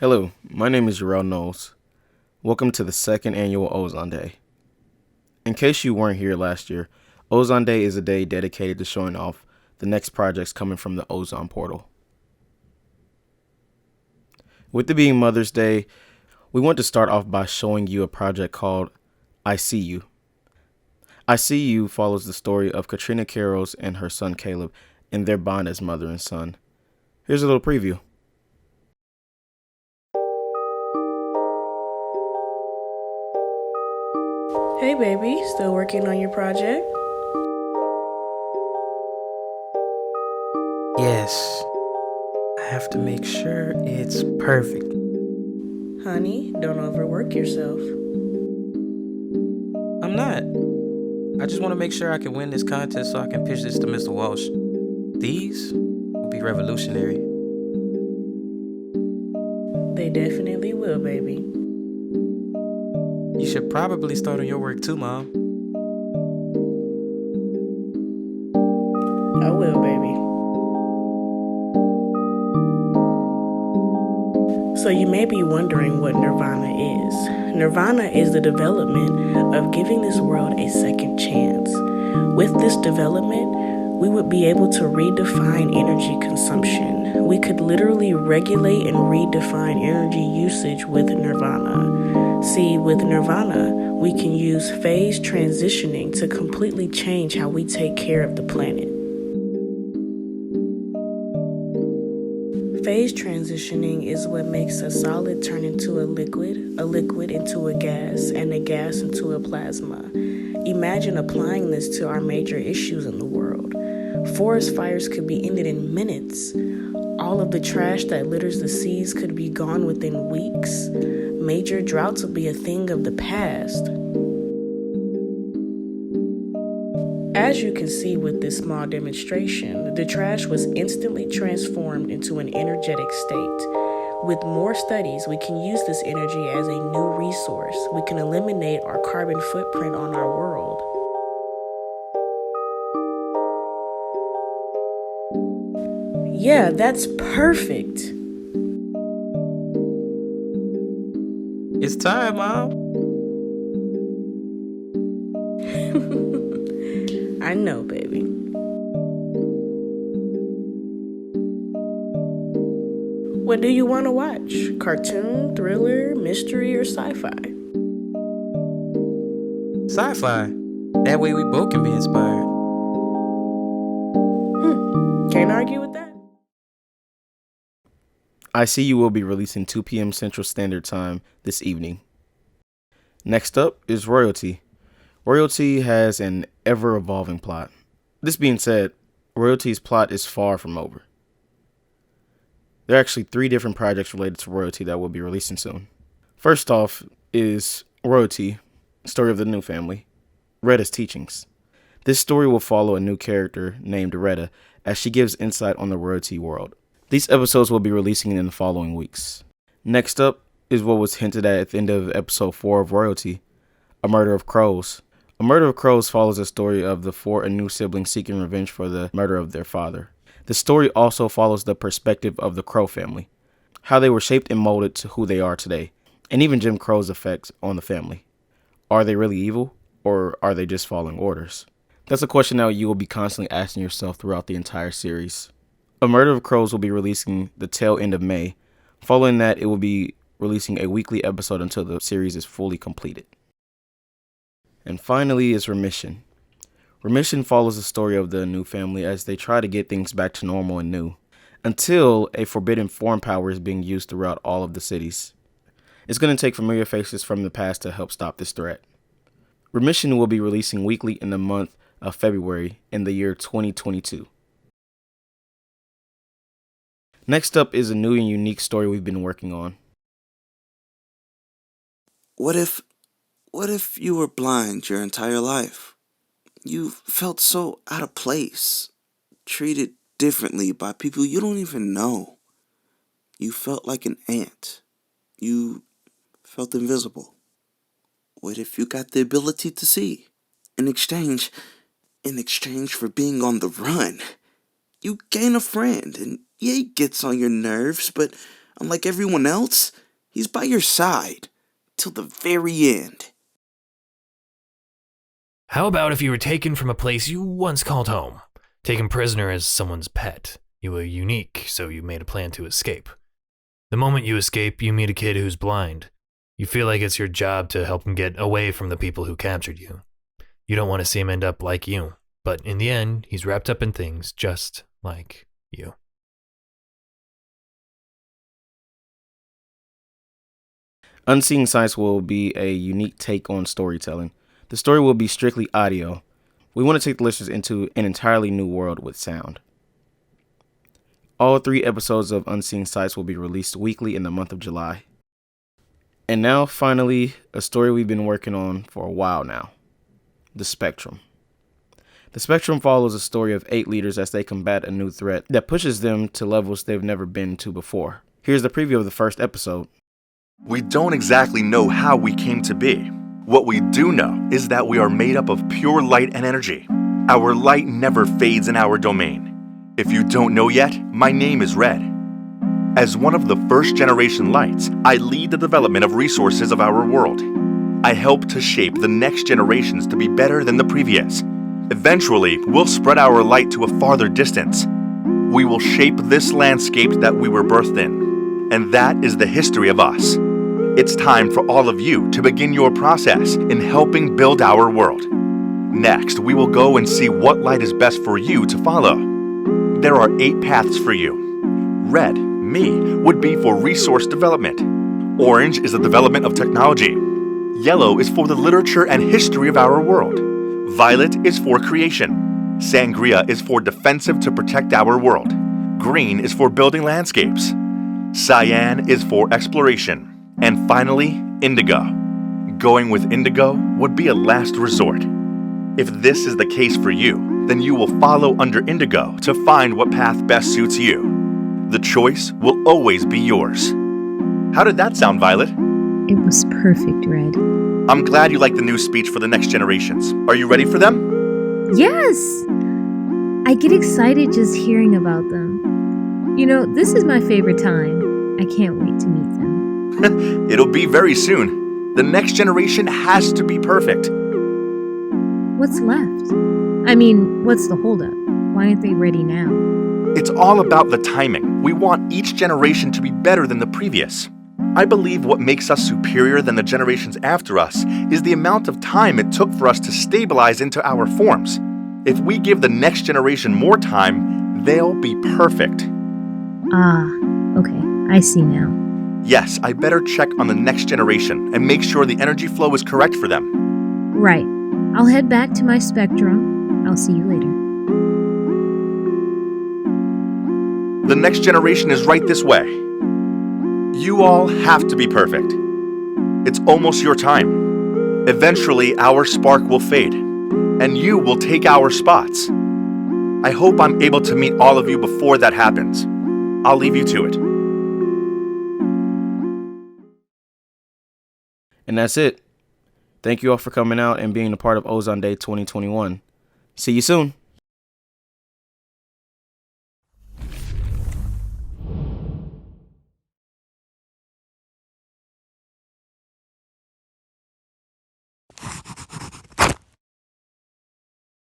Hello, my name is Jarrell Knowles. Welcome to the second annual Ozon Day. In case you weren't here last year, Ozon Day is a day dedicated to showing off the next projects coming from the Ozon portal. With it being Mother's Day, we want to start off by showing you a project called I See You. I See You follows the story of Katrina Carrows and her son Caleb and their bond as mother and son. Here's a little preview. Hey baby, still working on your project? Yes, I have to make sure it's perfect. Honey, don't overwork yourself. I'm not. I just want to make sure I can win this contest so I can pitch this to Mr. Walsh. These will be revolutionary. They definitely will, baby. You should probably start on your work too, Mom. I will, baby. So you may be wondering what nirvana is. Nirvana is the development of giving this world a second chance. With this development, we would be able to redefine energy consumption. We could literally regulate and redefine energy usage with nirvana. See, with nirvana, we can use phase transitioning to completely change how we take care of the planet. Phase transitioning is what makes a solid turn into a liquid into a gas, and a gas into a plasma. Imagine applying this to our major issues in the world. Forest fires could be ended in minutes. All of the trash that litters the seas could be gone within weeks. Major droughts would be a thing of the past. As you can see with this small demonstration, the trash was instantly transformed into an energetic state. With more studies, we can use this energy as a new resource. We can eliminate our carbon footprint on our world. Yeah, that's perfect. It's time, Mom. I know, baby. What do you want to watch? Cartoon, thriller, mystery, or sci-fi? Sci-fi. That way we both can be inspired. Can't argue with that. I See You will be releasing 2 p.m. Central Standard Time this evening. Next up is Royalty. Royalty has an ever-evolving plot. This being said, Royalty's plot is far from over. There are actually 3 different projects related to Royalty that will be releasing soon. First off is Royalty, Story of the New Family, Retta's Teachings. This story will follow a new character named Retta as she gives insight on the Royalty world. These episodes will be releasing in the following weeks. Next up is what was hinted at the end of episode 4 of Royalty, A Murder of Crows. A Murder of Crows follows the story of the 4 new siblings seeking revenge for the murder of their father. The story also follows the perspective of the Crow family, how they were shaped and molded to who they are today, and even Jim Crow's effects on the family. Are they really evil, or are they just following orders? That's a question that you will be constantly asking yourself throughout the entire series. A Murder of Crows will be releasing the tail end of May. Following that, it will be releasing a weekly episode until the series is fully completed. And finally is Remission. Remission follows the story of the new family as they try to get things back to normal and new, until a forbidden foreign power is being used throughout all of the cities. It's going to take familiar faces from the past to help stop this threat. Remission will be releasing weekly in the month of February in the year 2022. Next up is a new and unique story we've been working on. What if you were blind your entire life? You felt so out of place, treated differently by people you don't even know. You felt like an ant. You felt invisible. What if you got the ability to see? In exchange for being on the run, you gain a friend, and yeah, he gets on your nerves, but Unlike everyone else, he's by your side till the very end. How about if you were taken from a place you once called home? Taken prisoner as someone's pet. You were unique, so you made a plan to escape. The moment you escape, you meet a kid who's blind. You feel like it's your job to help him get away from the people who captured you. You don't want to see him end up like you, but in the end, he's wrapped up in things just like you. Unseen Sights will be a unique take on storytelling. The story will be strictly audio. We want to take the listeners into an entirely new world with sound. All 3 episodes of Unseen Sights will be released weekly in the month of July. And now, finally, a story we've been working on for a while now. The Spectrum. The Spectrum follows a story of 8 leaders as they combat a new threat that pushes them to levels they've never been to before. Here's the preview of the first episode. We don't exactly know how we came to be. What we do know is that we are made up of pure light and energy. Our light never fades in our domain. If you don't know yet, my name is Red. As one of the first generation lights, I lead the development of resources of our world. I help to shape the next generations to be better than the previous. Eventually, we'll spread our light to a farther distance. We will shape this landscape that we were birthed in. And that is the history of us. It's time for all of you to begin your process in helping build our world. Next, we will go and see what light is best for you to follow. There are 8 paths for you. Red, me, would be for resource development. Orange is the development of technology. Yellow is for the literature and history of our world. Violet is for creation. Sangria is for defensive to protect our world. Green is for building landscapes. Cyan is for exploration. And finally, indigo. Going with indigo would be a last resort. If this is the case for you, then you will follow under indigo to find what path best suits you. The choice will always be yours. How did that sound, Violet? It was perfect, Red. I'm glad you like the new speech for the next generations. Are you ready for them? Yes! I get excited just hearing about them. You know, this is my favorite time. I can't wait to meet them. It'll be very soon. The next generation has to be perfect. What's left? I mean, what's the holdup? Why aren't they ready now? It's all about the timing. We want each generation to be better than the previous. I believe what makes us superior than the generations after us is the amount of time it took for us to stabilize into our forms. If we give the next generation more time, they'll be perfect. Ah, okay, I see now. Yes, I better check on the next generation and make sure the energy flow is correct for them. Right. I'll head back to my spectrum. I'll see you later. The next generation is right this way. You all have to be perfect. It's almost your time. Eventually, our spark will fade, and you will take our spots. I hope I'm able to meet all of you before that happens. I'll leave you to it. And that's it. Thank you all for coming out and being a part of Ozon Day 2021. See you soon.